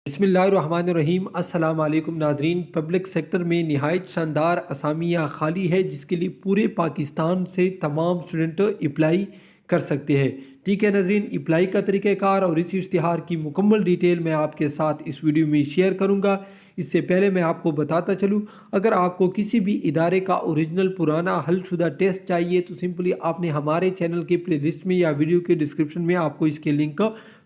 बिस्मिल्लाहिर्रहमानिर्रहीम। अस्सलाम वालेकुम नादरीन। पब्लिक सेक्टर में नहायत शानदार असामियाँ खाली है जिसके लिए पूरे पाकिस्तान से तमाम स्टूडेंट अप्लाई कर सकते हैं। ठीक है नादरीन, अप्लाई का तरीक़ाकार और इस इश्तिहार की मुकम्मल डिटेल मैं आपके साथ इस वीडियो में शेयर करूँगा। इससे पहले मैं आपको बताता चलूँ, अगर आपको किसी भी इदारे का ओरिजिनल पुराना हलशुदा टेस्ट चाहिए तो सिंपली आपने हमारे चैनल के प्लेलिस्ट में या वीडियो के डिस्क्रिप्शन में आपको इसके लिंक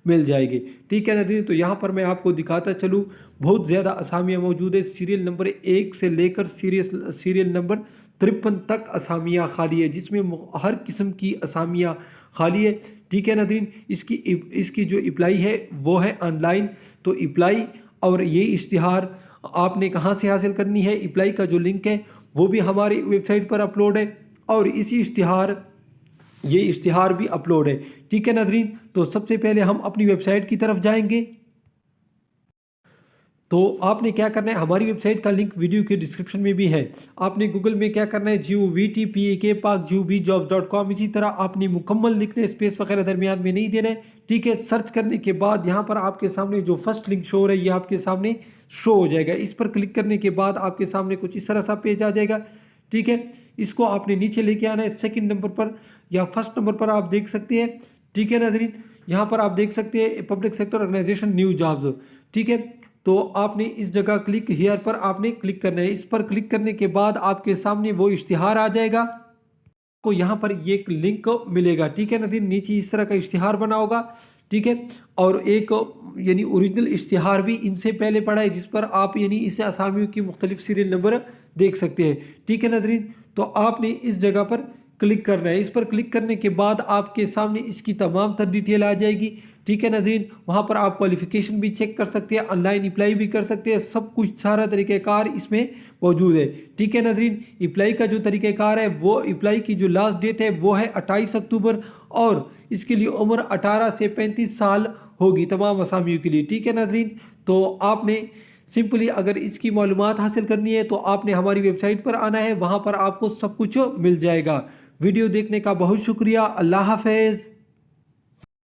मिल जाएगी। ठीक है नाज़रीन, तो यहाँ पर मैं आपको दिखाता चलूँ, बहुत ज़्यादा असामियाँ मौजूद है। सीरियल नंबर 1 से लेकर सीरियल नंबर 53 तक असामियाँ खाली है, जिसमें हर किस्म की असामियाँ खाली है। ठीक है नाज़रीन, इसकी जो अप्लाई है वो है ऑनलाइन। तो अप्लाई और ये इश्तिहार आपने कहाँ से हासिल करनी है, अप्लाई का जो लिंक है वो भी हमारी वेबसाइट पर अपलोड है और ये इश्तिहार भी अपलोड है। ठीक है नाज़रीन, तो सबसे पहले हम अपनी वेबसाइट की तरफ जाएंगे। तो आपने क्या करना है, हमारी वेबसाइट का लिंक वीडियो के डिस्क्रिप्शन में भी है। आपने गूगल में क्या करना है, GOVTPAK इसी तरह आपने मुकम्मल लिखना है, स्पेस वगैरह दरमियान में नहीं देना है। ठीक है, सर्च करने के बाद यहाँ पर आपके सामने जो फर्स्ट लिंक शो हो रहा है ये आपके सामने शो हो जाएगा। इस पर क्लिक करने के बाद आपके सामने कुछ इस तरह सा पेज आ जाएगा। ठीक है, इसको आपने नीचे लेके आना है, सेकंड नंबर पर या फर्स्ट नंबर पर आप देख सकते हैं। ठीक है नाज़रीन, यहाँ पर आप देख सकते हैं public sector organization new jobs. ठीक है, तो आपने इस जगह क्लिक हियर पर आपने क्लिक करना है। इस पर क्लिक करने के बाद आपके सामने वो इश्तिहार आ जाएगा, को यहाँ पर ये एक लिंक मिलेगा। ठीक है नाज़रीन, नीचे इस तरह का इश्तिहार बना होगा। ठीक है, और एक यानी ओरिजिनल इश्तिहार भी इनसे पहले पड़ा है, जिस पर आप यानी इस असामियों की मुख्तलिफ सीरियल नंबर देख सकते हैं। ठीक है नाज़रीन, तो आपने इस जगह पर क्लिक करना है। इस पर क्लिक करने के बाद आपके सामने इसकी तमाम तर डिटेल आ जाएगी। ठीक है नाज़रीन, वहाँ पर आप क्वालिफ़िकेशन भी चेक कर सकते हैं, ऑनलाइन अप्लाई भी कर सकते हैं, सब कुछ सारा तरीक़ाकार इसमें मौजूद है। ठीक है नाज़रीन, अप्लाई का जो तरीक़ाकार है वो अप्लाई की जो लास्ट डेट है वो है 28 अक्टूबर और इसके लिए उम्र 18 से 35 साल होगी तमाम असामियों के लिए। ठीक है नाज़रीन, तो आपने सिंपली अगर इसकी मालूमात हासिल करनी है तो आपने हमारी वेबसाइट पर आना है, वहाँ पर आपको सब कुछ मिल जाएगा। वीडियो देखने का बहुत शुक्रिया। अल्लाह हाफ़िज़।